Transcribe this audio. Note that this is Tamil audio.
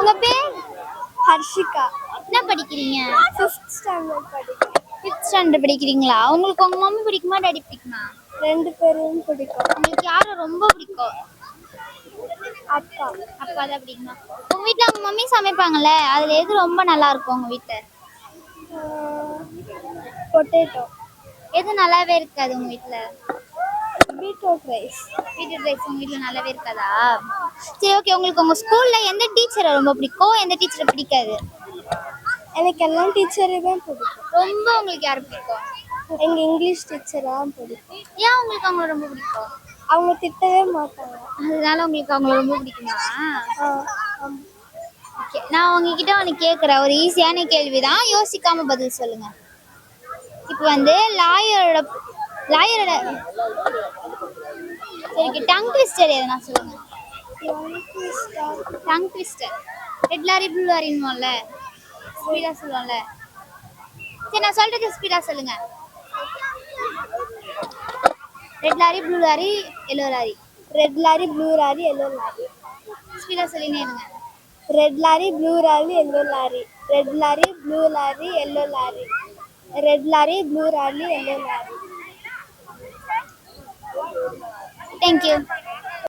உங்க பேர்? ஹர்ஷிகா. என்ன படிக்கிறீங்க? 5th ஸ்டாண்டர்ட் படிக்கிறேன். 5th ஸ்டாண்டர்ட் படிக்கிறீங்களா? உங்களுக்கு உங்க மம்மி பிடிக்குமா டாடி பிடிக்குமா? ரெண்டு பேரும் பிடிக்கும். உங்களுக்கு யாரை ரொம்ப பிடிக்கும்? அப்பா. அப்பா தான் பிடிக்குமா? உங்க வீட்டில் உங்க மம்மி சமைப்பாங்கல்ல, அதில் எது ரொம்ப நல்லா இருக்கும் உங்கள் வீட்டில்? பொட்டேட்டோ. எது நல்லாவே இருக்காது உங்கள் வீட்டில்? Beetroot rice. பீட்ரூட் ரைஸ் உங்கள் வீட்டில் நல்லாவே இருக்காதா? சரி, ஓகே. உங்களுக்கு உங்கள் ஸ்கூலில் எந்த டீச்சரை ரொம்ப பிடிக்கும், எந்த டீச்சரை பிடிக்காது? எனக்கு எல்லா டீச்சரையுமே பிடிக்கும். ரொம்ப உங்களுக்கு யார் பிடிக்கும்? எங்கள் இங்கிலீஷ் டீச்சராக பிடிக்கும். ஏன் உங்களுக்கு அவங்கள ரொம்ப பிடிக்கும்? அவங்க திட்டவே மாட்டாங்க, அதனால உங்களுக்கு அவங்கள ரொம்ப பிடிக்குமா? ஓகே. நான் உங்ககிட்ட ஒன்று கேட்குறேன். ஒரு ஈஸியான கேள்வி தான், யோசிக்காம பதில் சொல்லுங்க. இப்போ வந்து லாயரோட சரி, டங் ட்விஸ்டர் எதனா சொல்லுங்க. Tongue twister red lorry blue லாரின்னுவோம்ல, ஸ்பீடா சொல்லுவோம்ல. சரி, நான் சொல்றது ஸ்பீடா சொல்லுங்க. Red lorry blue lorry yellow lorry. Red lorry blue lorry yellow lorry. ஸ்பீடா சொல்லினே இருங்க. Red lorry blue lorry yellow lorry. Red lorry blue lorry yellow lorry. Red lorry blue lorry yellow lorry. Thank you.